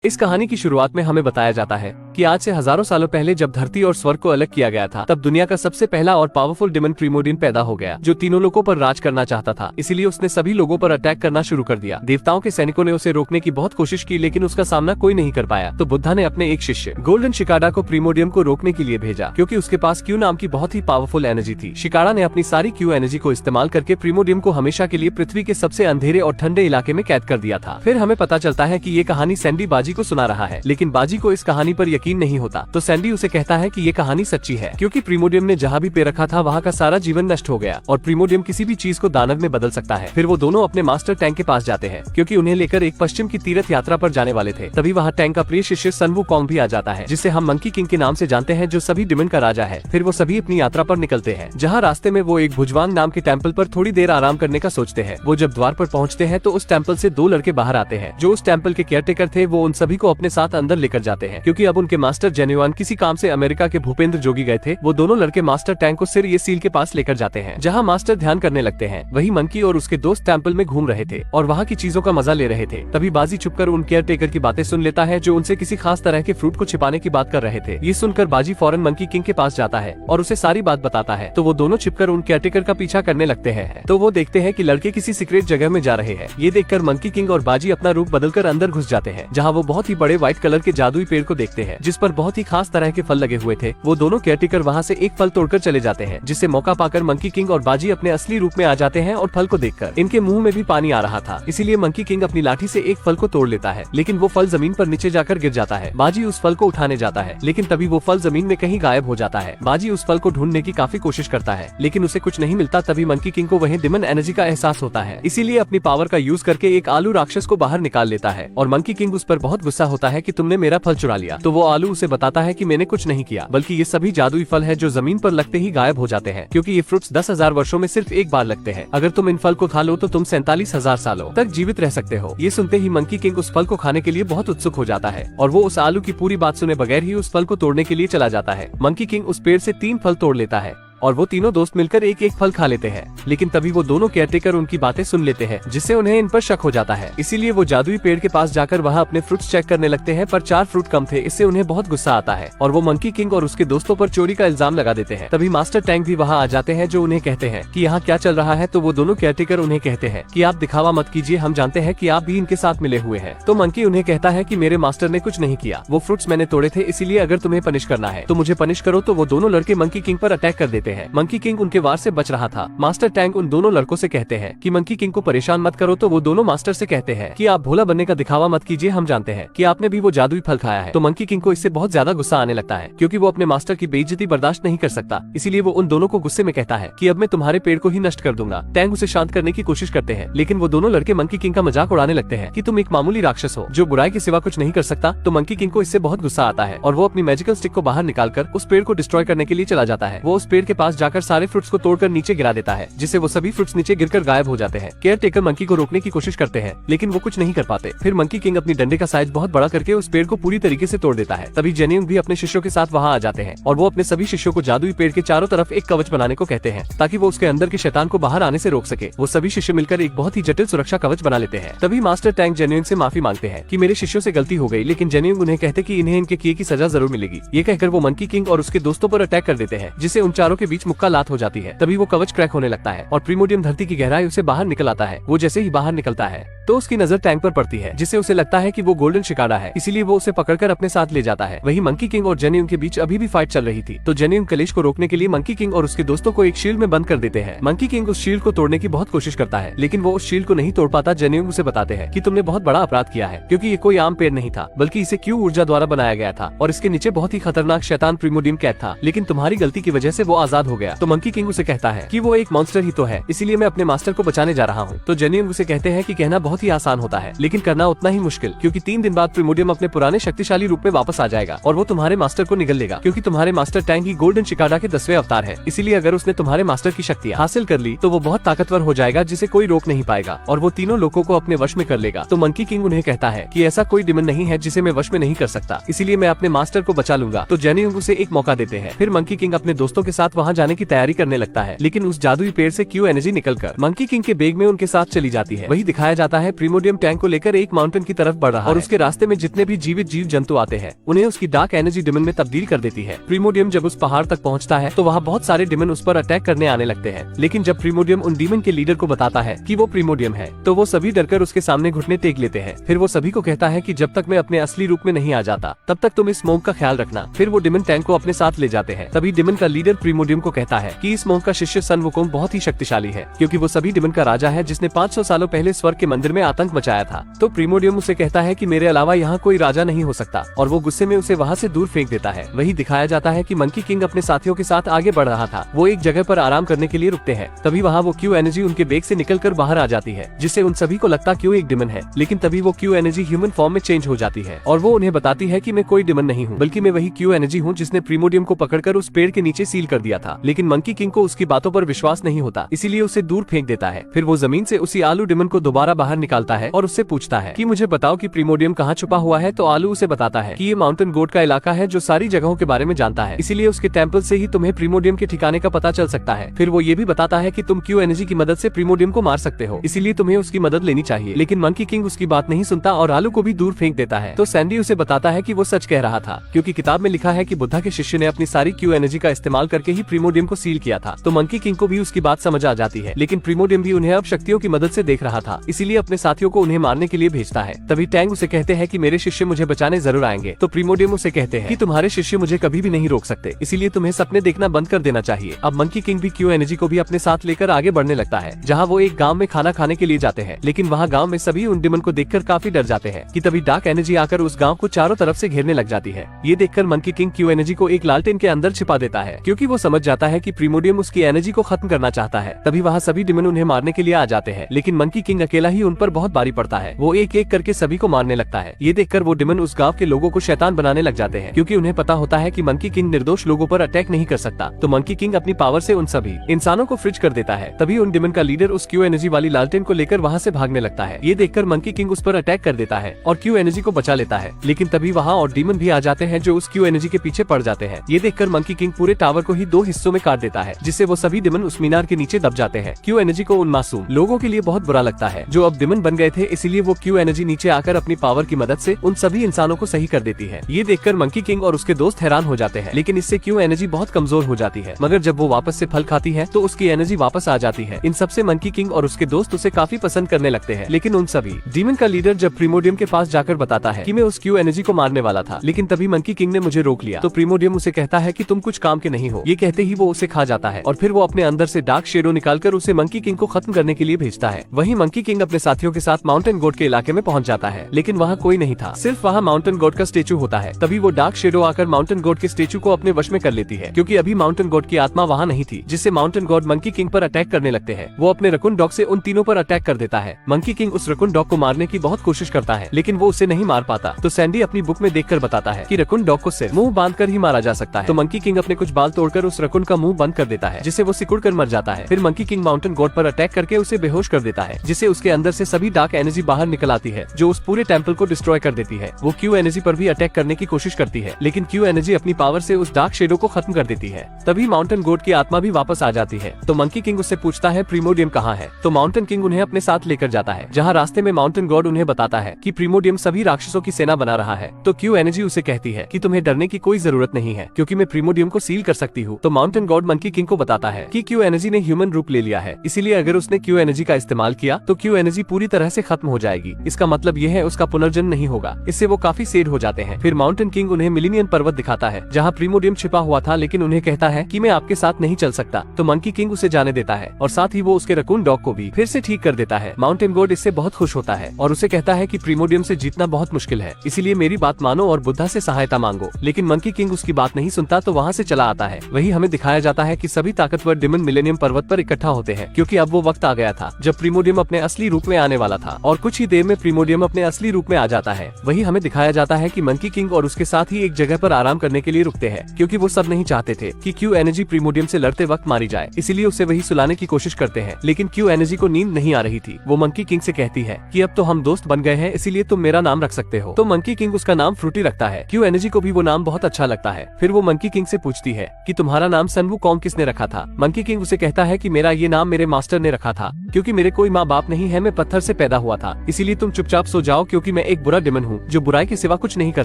इस कहानी की शुरुआत में हमें बताया जाता है कि आज से हजारों सालों पहले जब धरती और स्वर्ग को अलग किया गया था, तब दुनिया का सबसे पहला और पावरफुल डिमन प्रीमोडियन पैदा हो गया, जो तीनों लोगों पर राज करना चाहता था। इसीलिए उसने सभी लोगों पर अटैक करना शुरू कर दिया। देवताओं के सैनिकों ने उसे रोकने की बहुत कोशिश की, लेकिन उसका सामना कोई नहीं कर पाया। तो बुद्धा ने अपने एक शिष्य गोल्डन शिकारा को प्रीमोडियम को रोकने के लिए भेजा, क्योंकि उसके पास क्यू नाम की बहुत ही पावरफुल एनर्जी थी। शिकारा ने अपनी सारी क्यू एनर्जी को इस्तेमाल करके प्रीमोडियम को हमेशा के लिए पृथ्वी के सबसे अंधेरे और ठंडे इलाके में कैद कर दिया था। फिर हमें पता चलता है कि ये कहानी सैंडी बाजी को सुना रहा है, लेकिन बाजी को इस कहानी पर यकीन नहीं होता। तो सैंडी उसे कहता है कि ये कहानी सच्ची है, क्योंकि प्रीमोडियम ने जहाँ भी पैर रखा था वहाँ का सारा जीवन नष्ट हो गया और प्रीमोडियम किसी भी चीज को दानव में बदल सकता है। फिर वो दोनों अपने मास्टर टैंक के पास जाते हैं, क्योंकि उन्हें लेकर एक पश्चिम की तीर्थ यात्रा पर जाने वाले थे। तभी वहाँ टैंक का प्रिय शिष्य सन वुकोंग भी आ जाता है, जिसे हम मंकी किंग के नाम से जानते हैं, जो सभी डिमन का राजा है। फिर वो सभी अपनी यात्रा पर निकलते हैं, जहाँ रास्ते में वो एक भुजवांग नाम के टेम्पल पर थोड़ी देर आराम करने का सोचते हैं। वो जब द्वार पर पहुँचते हैं तो उस टेम्पल से दो लड़के बाहर आते हैं, जो उस टेम्पल के केयरटेकर थे। वो उन सभी को अपने साथ अंदर लेकर जाते हैं, क्योंकि अब उनके मास्टर जेन्युआन किसी काम से अमेरिका के भूपेंद्र जोगी गए थे। वो दोनों लड़के मास्टर टैंक को सिर ये सील के पास लेकर जाते हैं, जहाँ मास्टर ध्यान करने लगते हैं। वही मंकी और उसके दोस्त टेम्पल में घूम रहे थे और वहाँ की चीजों का मजा ले रहे थे। तभी बाजी छुपकर उन केयरटेकर की बातें सुन लेता है, जो उनसे किसी खास तरह के फ्रूट को छिपाने की बात कर रहे थे। ये सुनकर बाजी फौरन मंकी किंग के पास जाता है और उसे सारी बात बताता है। तो वो दोनों छिपकर उन केयरटेकर का पीछा करने लगते हैं। तो वो देखते हैं कि लड़के किसी सीक्रेट जगह में जा रहे हैं। ये देखकर मंकी किंग और बाजी अपना रूप बदलकर अंदर घुस जाते हैं, जहाँ वो बहुत ही बड़े व्हाइट कलर के जादुई पेड़ को देखते हैं, जिस पर बहुत ही खास तरह के फल लगे हुए थे। वो दोनों केयरटेकर वहाँ से एक फल तोड़कर चले जाते हैं, जिससे मौका पाकर मंकी किंग और बाजी अपने असली रूप में आ जाते हैं और फल को देखकर इनके मुंह में भी पानी आ रहा था। इसीलिए मंकी किंग अपनी लाठी से एक फल को तोड़ लेता है, लेकिन वो फल जमीन पर नीचे जाकर गिर जाता है। बाजी उस फल को उठाने जाता है, लेकिन तभी वो फल जमीन में कहीं गायब हो जाता है। बाजी उस फल को ढूंढने की काफी कोशिश करता है, लेकिन उसे कुछ नहीं मिलता। तभी मंकी किंग को वहीं डिमन एनर्जी का एहसास होता है, इसीलिए अपनी पावर का यूज करके एक आलू राक्षस को बाहर निकाल लेता है। और मंकी किंग उस पर बहुत गुस्सा होता है कि तुमने मेरा फल चुरा लिया। तो वो आलू उसे बताता है कि मैंने कुछ नहीं किया, बल्कि ये सभी जादुई फल है जो जमीन पर लगते ही गायब हो जाते हैं, क्योंकि ये फ्रूट्स 10,000 वर्षों में सिर्फ एक बार लगते हैं। अगर तुम इन फल को खा लो तो तुम 47,000 सालों तक जीवित रह सकते हो। ये सुनते ही मंकी किंग उस फल को खाने के लिए बहुत उत्सुक हो जाता है और वो उस आलू की पूरी बात सुने बगैर ही उस फल को तोड़ने के लिए चला जाता है। मंकी किंग उस पेड़ से 3 फल तोड़ लेता है और वो तीनों दोस्त मिलकर एक एक फल खा लेते हैं। लेकिन तभी वो दोनों केयरटेकर उनकी बातें सुन लेते हैं, जिससे उन्हें इन पर शक हो जाता है। इसीलिए वो जादुई पेड़ के पास जाकर वहाँ अपने फ्रूट्स चेक करने लगते हैं, पर 4 फ्रूट कम थे। इससे उन्हें बहुत गुस्सा आता है और वो मंकी किंग और उसके दोस्तों पर चोरी का इल्जाम लगा देते हैं। तभी मास्टर टैंक भी वहाँ आ जाते हैं, जो उन्हें कहते हैं कि यहाँ क्या चल रहा है। तो वो दोनों केयरटेकर उन्हें कहते हैं कि आप दिखावा मत कीजिए, हम जानते हैं कि आप भी इनके साथ मिले हुए हैं। तो मंकी उन्हें कहता है कि मेरे मास्टर ने कुछ नहीं किया, वो फ्रूट्स मैंने तोड़े थे। इसीलिए अगर तुम्हें पनिश करना है तो मुझे पनिश करो। तो वो दोनों लड़के मंकी किंग पर अटैक कर देते हैं। मंकी किंग उनके वार से बच रहा था। मास्टर टैंक उन दोनों लड़कों से कहते हैं कि मंकी किंग को परेशान मत करो। तो वो दोनों मास्टर से कहते हैं कि आप भोला बनने का दिखावा मत कीजिए, हम जानते हैं कि आपने भी वो जादुई फल खाया है। तो मंकी किंग को इससे बहुत ज्यादा गुस्सा आने लगता है, क्योंकि वो अपने मास्टर की बेइज्जती बर्दाश्त नहीं कर सकता। इसीलिए वो उन दोनों को गुस्से में कहता है कि अब मैं तुम्हारे पेड़ को ही नष्ट कर दूंगा। टैंक उसे शांत करने की कोशिश करते हैं, लेकिन वो दोनों लड़के मंकी किंग का मजाक उड़ाने लगते हैं कि तुम एक मामूली राक्षस हो जो बुराई के सिवा कुछ नहीं कर सकता। तो मंकी किंग को इससे बहुत गुस्सा आता है और वो अपनी मैजिकल स्टिक को बाहर निकालकर उस पेड़ को डिस्ट्रॉय करने के लिए चला जाता है। वो उस पेड़ के पास जाकर सारे फ्रूट्स को तोड़कर नीचे गिरा देता है, जिससे वो सभी फ्रूट्स नीचे गिरकर गायब हो जाते हैं। केयरटेकर मंकी को रोकने की कोशिश करते हैं, लेकिन वो कुछ नहीं कर पाते। फिर मंकी किंग अपनी डंडे का साइज बहुत बड़ा करके उस पेड़ को पूरी तरीके से तोड़ देता है। तभी जेन्युइन भी अपने शिष्यों के साथ वहाँ आ जाते हैं और वो अपने सभी शिष्यों को जादुई पेड़ के चारों तरफ एक कवच बनाने को कहते हैं, ताकि वो उसके अंदर के शैतान को बाहर आने से रोक सके। वो सभी शिष्य मिलकर एक बहुत ही जटिल सुरक्षा कवच बना लेते हैं। तभी मास्टर टैंक जेन्युइन से माफी मांगते हैं कि मेरे शिष्यों से गलती हो गई, लेकिन जेन्युइन उन्हें कहते कि इन्हें इनके किए की सजा जरूर मिलेगी। ये कहकर वो मंकी किंग और उसके दोस्तों पर अटैक कर देते हैं, जिससे उन चारों के बीच मुक्का लात हो जाती है। तभी वो कवच क्रैक होने लगता है और प्रीमोडियम धरती की गहराई उसे बाहर निकल आता है। वो जैसे ही बाहर निकलता है तो उसकी नजर टैंक पर पड़ती है, जिससे उसे लगता है कि वो गोल्डन शिकारा है। इसीलिए वो उसे पकड़कर अपने साथ ले जाता है। वही मंकी किंग और जेन्युइन के बीच अभी भी फाइट चल रही थी। तो जेन्युइन कलेश को रोकने के लिए मंकी किंग और उसके दोस्तों को एक शील्ड में बंद कर देते हैं। मंकी किंग उस शील्ड को तोड़ने की बहुत कोशिश करता है, लेकिन वो उस शील्ड को नहीं तोड़ पाता। जेन्युइन उसे बताते हैं कि तुमने बहुत बड़ा अपराध किया है, क्योंकि ये कोई आम पेड़ नहीं था, बल्कि इसे क्यू ऊर्जा द्वारा बनाया गया था और इसके नीचे बहुत ही खतरनाक शैतान प्रीमोडियम कैद था। लेकिन तुम्हारी गलती की वजह से वो आजाद हो गया। तो मंकी किंग उसे कहता है कि वो एक मॉन्स्टर ही तो है, इसीलिए मैं अपने मास्टर को बचाने जा रहा हूँ। तो जेन्युइन उसे कहते हैं कि कहना बहुत ही आसान होता है, लेकिन करना उतना ही मुश्किल, क्योंकि 3 दिन बाद प्रीमोडियम अपने पुराने शक्तिशाली रूप में वापस आ जाएगा और वो तुम्हारे मास्टर को निगल लेगा, क्योंकि तुम्हारे मास्टर टैंक ही गोल्डन शिकारा के 10वें अवतार है। इसीलिए अगर उसने तुम्हारे मास्टर की शक्तियाँ हासिल कर ली तो वो बहुत ताकतवर हो जाएगा, जिसे कोई रोक नहीं पाएगा और वो तीनों लोगों को अपने वश में कर लेगा। तो मंकी किंग उन्हें कहता है कि ऐसा कोई डिमन नहीं है जिसे मैं वश में नहीं कर सकता, इसीलिए मैं अपने मास्टर को बचा लूंगा। तो जेन्युइन उसे एक मौका देते हैं। फिर मंकी किंग अपने दोस्तों के साथ वहाँ वहाँ जाने की तैयारी करने लगता है, लेकिन उस जादुई पेड़ से क्यू एनर्जी निकलकर मंकी किंग के बैग में उनके साथ चली जाती है। वही दिखाया जाता है प्रीमोडियम टैंक को लेकर एक माउंटेन की तरफ बढ़ रहा है और उसके रास्ते में जितने भी जीवित जीव जंतु आते हैं उन्हें उसकी डार्क एनर्जी डिमन में तब्दील कर देती है। प्रीमोडियम जब उस पहाड़ तक पहुंचता है तो वहाँ बहुत सारे डिमन उस पर अटैक करने आने लगते हैं, लेकिन जब प्रीमोडियम उन डीमन के लीडर को बताता है कि वो प्रीमोडियम है तो वो सभी डरकर उसके सामने घुटने टेक लेते हैं। फिर वो सभी को कहता है कि जब तक मैं अपने असली रूप में नहीं आ जाता तब तक तुम इस स्मोक का ख्याल रखना। फिर वो डिमन टैंक को अपने साथ ले जाते हैं। तभी डिमन का लीडर प्रीमोडियम को कहता है कि इस स्मोक का शिष्य सन वुकोंग बहुत ही शक्तिशाली है, क्योंकि वो सभी डिमन का राजा है जिसने 500 सालों पहले स्वर्ग के मंदिर में आतंक मचाया था। तो प्रीमोडियम उसे कहता है कि मेरे अलावा यहाँ कोई राजा नहीं हो सकता और वो गुस्से में उसे वहाँ से दूर फेंक देता है। वही दिखाया जाता है कि मंकी किंग अपने साथियों के साथ आगे बढ़ रहा था। वो एक जगह पर आराम करने के लिए रुकते हैं। तभी वहाँ वो क्यू एनर्जी उनके बैग से निकलकर बाहर आ जाती है, जिससे उन सभी को लगता क्यू एक डिमन है। लेकिन तभी वो क्यू एनर्जी ह्यूमन फॉर्म में चेंज हो जाती है और वो उन्हें बताती है कि मैं कोई डिमन नहीं हूँ, बल्कि मैं वही क्यू एनर्जी हूँ जिसने प्रीमोडियम को पकड़कर उस पेड़ के नीचे सील कर दिया था। लेकिन मंकी किंग को उसकी बातों पर विश्वास नहीं होता, इसीलिए उसे दूर फेंक देता है। फिर वो जमीन से उसी आलू डिमन को दोबारा बाहर निकालता है और उससे पूछता है कि मुझे बताओ कि प्रीमोडियम कहाँ छुपा हुआ है। तो आलू उसे बताता है कि ये माउंटेन गोड का इलाका है जो सारी जगहों के बारे में जानता है, इसीलिए उसके टेम्पल से ही तुम्हें प्रीमोडियम के ठिकाने का पता चल सकता है। फिर वो ये भी बताता है कि तुम क्यू एनर्जी की मदद से प्रीमोडियम को मार सकते हो, इसीलिए तुम्हें उसकी मदद लेनी चाहिए। लेकिन मंकी किंग उसकी बात नहीं सुनता और आलू को भी दूर फेंक देता है। तो सैंडी उसे बताता है कि वो सच कह रहा था, क्योंकि किताब में लिखा है कि बुद्धा के शिष्य ने अपनी सारी क्यू एनर्जी का इस्तेमाल करके ही प्रीमोडियम को सील किया था। तो मंकी किंग को भी उसकी बात समझ आ जाती है, लेकिन प्रीमोडियम भी उन्हें अब शक्तियों की मदद से देख रहा था, इसीलिए अपने साथियों को उन्हें मारने के लिए भेजता है। तभी टैंग उसे कहते हैं कि मेरे शिष्य मुझे बचाने जरूर आएंगे। तो प्रीमोडियम उसे कहते हैं कि तुम्हारे शिष्य मुझे कभी भी नहीं रोक सकते, इसीलिए तुम्हें सपने देखना बंद कर देना चाहिए। अब मंकी किंग भी क्यू एनर्जी को भी अपने साथ लेकर आगे बढ़ने लगता है, जहाँ वो एक गाँव में खाना खाने के लिए जाते हैं। लेकिन वहाँ गाँव में सभी उन डिमन को देखकर काफी डर जाते हैं कि तभी डार्क एनर्जी आकर उस गाँव को चारों तरफ से घेरने लग जाती है। ये देखकर मंकी किंग क्यू एनर्जी को एक लालटेन के अंदर छिपा देता है, क्योंकि वो समझ जाता है कि प्रीमोडियम उसकी एनर्जी को खत्म करना चाहता है। तभी वहाँ सभी डिमन उन्हें मारने के लिए आ जाते हैं, लेकिन मंकी किंग अकेला ही उन पर बहुत भारी पड़ता है। वो एक एक करके सभी को मारने लगता है। ये देखकर वो डिमन उस गाँव के लोगों को शैतान बनाने लग जाते हैं, क्योंकि उन्हें पता होता है कि मंकी किंग निर्दोष लोगों पर अटैक नहीं कर सकता। तो मंकी किंग अपनी पावर से उन सभी इंसानों को फ्रिज कर देता है। तभी उन डिमन का लीडर उस क्यू एनर्जी वाली लालटेन को लेकर वहाँ से भागने लगता है। ये देखकर मंकी किंग उस पर अटैक कर देता है और क्यू एनर्जी को बचा लेता है। लेकिन तभी वहाँ और डीमन भी आ जाते हैं जो उस क्यू एनर्जी के पीछे पड़ जाते हैं। ये देखकर मंकी किंग पूरे टावर को ही 2 हिस्सों में काट देता है, जिससे वो सभी डिमन उस मीनार के नीचे दब जाते हैं। क्यू एनर्जी को उन मासूम लोगों के लिए बहुत बुरा लगता है जो अब डिमन बन गए थे, इसीलिए वो क्यू एनर्जी नीचे आकर अपनी पावर की मदद से उन सभी इंसानों को सही कर देती है। ये देखकर मंकी किंग और उसके दोस्त हैरान हो जाते हैं, लेकिन इससे क्यू एनर्जी बहुत कमजोर हो जाती है। मगर जब वो वापस से फल खाती है तो उसकी एनर्जी वापस आ जाती है। इन सबसे मंकी किंग और उसके दोस्त उसे काफी पसंद करने लगते हैं। लेकिन उन सभी डीमन का लीडर जब प्रीमोडियम के पास जाकर बताता है कि मैं उस क्यू एनर्जी को मारने वाला था, लेकिन तभी मंकी किंग ने मुझे रोक लिया। तो प्रीमोडियम उसे कहता है कि तुम कुछ काम के नहीं हो। ये कहते ही वो उसे खा जाता है और फिर वो अपने अंदर से डार्क शेडो निकालकर उसे मंकी किंग को खत्म करने के लिए भेजता है। वहीं मंकी किंग अपने साथियों के साथ माउंटेन गोड के इलाके में पहुंच जाता है, लेकिन वहाँ कोई नहीं था, सिर्फ वहाँ माउंटेन गोड का स्टेचू होता है। तभी वो डार्क शेडो आकर माउंटेन गोड के स्टेचू को अपने वश में कर लेती है, क्योंकि अभी माउंटेन गोड की आत्मा वहाँ नहीं थी, जिससे माउंटेन गॉड मंकी किंग पर अटैक करने लगते हैं। वो अपने रकुन डॉग से उन तीनों पर अटैक कर देता है। मंकी किंग उस रकुन डॉग को मारने की बहुत कोशिश करता है, लेकिन वो उसे नहीं मार पाता। तो सैंडी अपनी बुक में देखकर बताता है कि रकुन डॉग को सिर्फ मुंह बांध कर ही मारा जा सकता है। तो मंकी किंग अपने कुछ बाल तोड़कर उस रकुन का मुंह बंद कर देता है, जिससे वो सिकुड़ कर मर जाता है। फिर मंकी किंग माउंटेन गॉड पर अटैक करके उसे बेहोश कर देता है, जिससे उसके अंदर से सभी डार्क एनर्जी बाहर निकल आती है, जो उस पूरे टेम्पल को डिस्ट्रॉय कर देती है। वो क्यू एनर्जी पर भी अटैक करने की कोशिश करती है, लेकिन क्यू एनर्जी अपनी पावर से उस डार्क शेडो को खत्म कर देती है। तभी माउंटेन गॉड की आत्मा भी वापस आ जाती है। तो मंकी किंग उससे पूछता है प्रीमोडियम कहाँ है। तो माउंटेन किंग उन्हें अपने साथ लेकर जाता है, जहाँ रास्ते में माउंटेन गॉड उन्हें बताता है कि प्रीमोडियम सभी राक्षसों की सेना बना रहा है। तो क्यू एनर्जी उसे कहती है कि तुम्हें डरने की कोई जरूरत नहीं है, क्योंकि मैं प्रीमोडियम को सील कर सकती हूँ। तो माउंटेन गॉड मंकी किंग को बताता है कि क्यू एनर्जी ने ह्यूमन रूप ले लिया है, इसीलिए अगर उसने क्यू एनर्जी का इस्तेमाल किया तो क्यू एनर्जी पूरी तरह से खत्म हो जाएगी। इसका मतलब यह है उसका पुनर्जन्म नहीं होगा। इससे वो काफी सैड हो जाते हैं। फिर माउंटेन किंग उन्हें मिलीनियन पर्वत दिखाता है, जहाँ प्रीमोडियम छिपा हुआ था, लेकिन उन्हें कहता है कि मैं आपके साथ नहीं चल सकता। तो मंकी किंग उसे जाने देता है और साथ ही वो उसके रकून डॉग को भी फिर से ठीक कर देता है। माउंटेन गॉड इससे बहुत खुश होता है और उसे कहता है कि प्रीमोडियम से जीतना बहुत मुश्किल है, इसीलिए मेरी बात मानो और बुद्धा से सहायता मांगो। लेकिन मंकी किंग उसकी बात नहीं सुनता, तो वहाँ से चला आता है। वही हमें दिखाया जाता है कि सभी ताकतवर डिमन मिलेनियम पर्वत पर इकट्ठा होते हैं, क्योंकि अब वो वक्त आ गया था जब प्रीमोडियम अपने असली रूप में आने वाला था, और कुछ ही देर में प्रीमोडियम अपने असली रूप में आ जाता है। वही हमें दिखाया जाता है कि मंकी किंग और उसके साथ ही एक जगह पर आराम करने के लिए रुकते हैं, क्योंकि वो सब नहीं चाहते थे कि क्यू एनर्जी प्रीमोडियम से लड़ते वक्त मारी जाए, इसीलिए उसे वही सुलाने की कोशिश करते हैं। लेकिन क्यू एनर्जी को नींद नहीं आ रही थी। वो मंकी किंग से कहती है कि अब तो हम दोस्त बन गए हैं, इसीलिए तुम मेरा नाम रख सकते हो। तो मंकी किंग उसका नाम फ्रूटी रखता है। क्यू एनर्जी को भी वो नाम बहुत अच्छा लगता है। फिर वो मंकी किंग से पूछती है कि तुम्हारा नाम सन वुकोंग किसने रखा था? मंकी किंग उसे कहता है कि मेरा ये नाम मेरे मास्टर ने रखा था, क्योंकि मेरे कोई माँ बाप नहीं है, मैं पत्थर से पैदा हुआ था, इसीलिए तुम चुपचाप सो जाओ, क्योंकि मैं एक बुरा डिमन हूँ जो बुराई के सिवा कुछ नहीं कर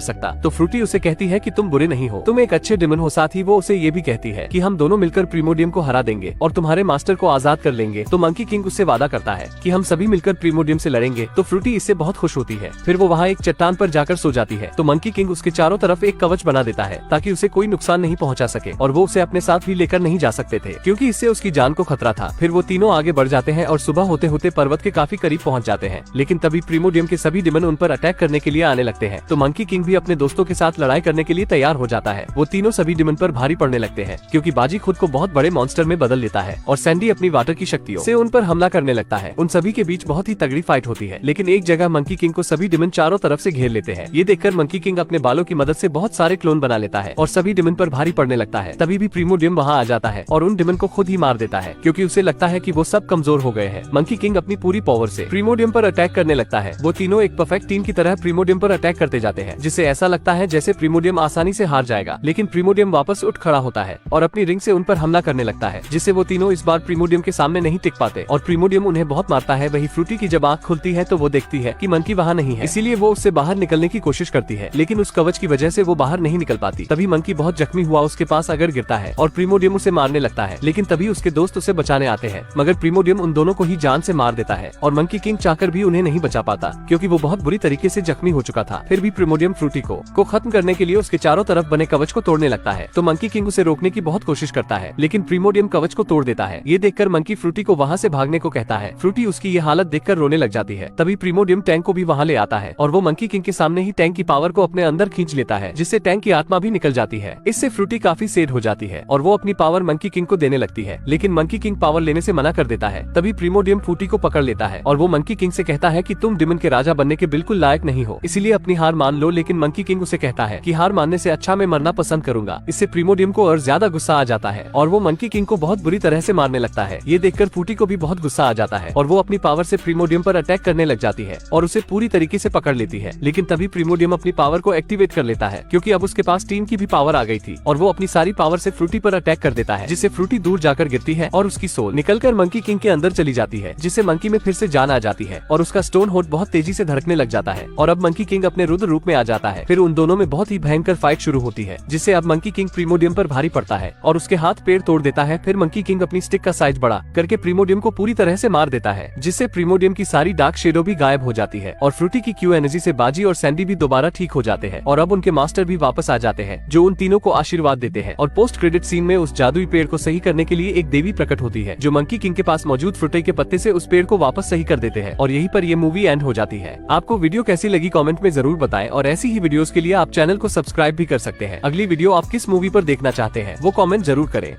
सकता। तो फ्रूटी उसे कहती है कि तुम बुरे नहीं हो, तुम एक अच्छे डिमन हो। साथ ही वो उसे ये भी कहती है कि हम दोनों मिलकर प्रीमोडियम को हरा देंगे और तुम्हारे मास्टर को आजाद कर लेंगे। तो मंकी किंग उससे वादा करता है कि हम सभी मिलकर प्रीमोडियम से लड़ेंगे। तो फ्रूटी इससे बहुत खुश होती है। फिर वो वहाँ एक चट्टान पर जाकर सो जाती है। तो मंकी किंग उसके चारों तरफ एक कवच बना देता है ताकि उसे कोई नुकसान नहीं पहुँचा सके, और वो उसे अपने साथ भी लेकर नहीं जा सकते थे क्योंकि इससे उसकी जान को खतरा था। फिर वो तीनों आगे बढ़ जाते हैं और सुबह होते होते पर्वत के काफी करीब पहुँच जाते हैं। लेकिन तभी प्रीमोडियम के सभी डिमन उन पर अटैक करने के लिए आने लगते हैं। तो मंकी किंग भी अपने दोस्तों के साथ लड़ाई करने के लिए तैयार हो जाता है। वो तीनों सभी डिमन पर भारी पड़ने लगते हैं क्योंकि बाजी खुद को बहुत बड़े मॉन्स्टर में बदल लेता है और सैंडी अपनी वाटर की शक्तियों से उन पर हमला करने लगता है। उन सभी के बीच बहुत ही तगड़ी फाइट होती है, लेकिन एक जगह मंकी किंग को सभी डिमन चारों तरफ से घेर लेते हैं। ये देखकर मंकी किंग अपने बालों की मदद से बहुत सारे क्लोन बना लेता है और सभी डिमन पर भारी पड़ने लगता है। तभी भी प्रीमोडियम वहाँ आ जाता है और उन डिमन को खुद ही मार देता है क्योंकि उसे लगता है कि वो सब कमजोर हो गए हैं। मंकी किंग अपनी पूरी पावर से प्रीमोडियम पर अटैक करने लगता है। वो तीनों एक परफेक्ट टीम की तरह प्रीमोडियम पर अटैक करते जाते हैं, जिससे ऐसा लगता है जैसे प्रीमोडियम आसानी से हार जाएगा। लेकिन प्रीमोडियम वापस उठ खड़ा होता है और अपनी रिंग से उन पर हमला करने लगता है, जिससे वो तीनों इस बार प्रीमोडियम के सामने नहीं टिक पाते और प्रीमोडियम उन्हें बहुत मारता है। वही फ्रूटी की जब आँख खुलती है तो वो देखती है कि मंकी वहाँ नहीं है, इसीलिए वो उससे बाहर निकलने की कोशिश करती है, लेकिन उस कवच की वजह से वो बाहर नहीं निकल पाती। तभी मंकी बहुत जख्मी हुआ उसके पास अगर गिरता है और प्रीमोडियम उसे मारने लगता है, लेकिन तभी उसके दोस्त उसे बचाने आते हैं, मगर प्रीमोडियम उन दोनों को ही जान से मार देता है और मंकी किंग चाहकर भी उन्हें नहीं बचा पाता क्योंकि वो बहुत बुरी तरीके से जख्मी हो चुका था। फिर भी प्रीमोडियम फ्रूटी को खत्म करने के लिए उसके चारों तरफ बने कवच को तोड़ने लगता है। तो मंकी किंग उसे रोकने की बहुत कोशिश करता है, लेकिन प्रीमोडियम कवच को तोड़ देता है। ये देखकर मंकी फ्रूटी को वहाँ से भागने को कहता है। फ्रूटी उसकी ये हालत देखकर रोने लग जाती है। तभी प्रीमोडियम टैंक को भी वहाँ ले आता है और वो मंकी किंग के सामने ही टैंक की पावर को अपने अंदर खींच लेता है, जिससे टैंक की आत्मा भी निकल जाती है। इससे फ्रूटी काफी सैड हो जाती है और वो अपनी पावर मंकी किंग को देने लगती है, लेकिन मंकी किंग पावर लेने से मना कर देता है। तभी प्रीमोडियम फ्रूटी को पकड़ लेता है और वो मंकी किंग से कहता है कि तुम डिमन के राजा बनने के बिल्कुल लायक नहीं हो, इसीलिए अपनी हार मान लो। लेकिन मंकी किंग उसे कहता है कि हार मानने से अच्छा मैं मरना पसंद करूंगा। इससे प्रीमोडियम को और ज्यादा गुस्सा आ जाता है और वो मंकी किंग को बहुत बुरी तरह से मारने लगता है। ये देखकर फ्रूटी को भी बहुत गुस्सा आ जाता है और वो अपनी पावर से प्रीमोडियम पर अटैक करने लग जाती है और उसे पूरी तरीके से पकड़ लेती है। लेकिन तभी प्रीमोडियम अपनी पावर को एक्टिवेट कर लेता है क्योंकि अब उसके पास टीम की भी पावर आ गई थी और वो अपनी सारी पावर से फ्रूटी पर अटैक कर देता है, जिससे फ्रूटी दूर जाकर गिरती है और उसकी सोल निकलकर मंकी किंग के अंदर चली जाती है, जिससे मंकी में फिर से जान आ जाती है और उसका स्टोन होट बहुत तेजी से धड़कने लग जाता है और अब मंकी किंग अपने रुद्र रूप में आ जाता है। फिर उन दोनों में बहुत ही भयंकर फाइट शुरू होती है, जिससे अब मंकी किंग प्रीमोडियम पर भारी पड़ता है और उसके हाथ पैर तोड़ देता है। फिर मंकी किंग अपनी स्टिक का साइज बड़ा करके प्रीमोडियम को पूरी तरह से मार देता है, जिससे प्रीमोडियम की सारी डार्क शेडो भी गायब हो जाती है और फ्रूटी की क्यू एनर्जी से बाजी और सैंडी भी दोबारा ठीक हो जाते हैं और अब उनके मास्टर भी वापस आ जाते हैं, जो उन तीनों को आशीर्वाद देते हैं। और पोस्ट क्रेडिट सीन में उस जादुई पेड़ को सही करने के लिए एक देवी प्रकट होती है, जो मंकी किंग के पास मौजूद फ्रूटी के पत्ते से उस पेड़ को वापस सही कर देते हैं और यहीं पर ये मूवी एंड हो जाती है। आपको वीडियो कैसी लगी कमेंट में जरूर बताएं और ऐसी ही वीडियोस के लिए आप चैनल को सब्सक्राइब भी कर सकते हैं। अगली वीडियो आप किस मूवी पर देखना चाहते हैं वो कमेंट जरूर करें।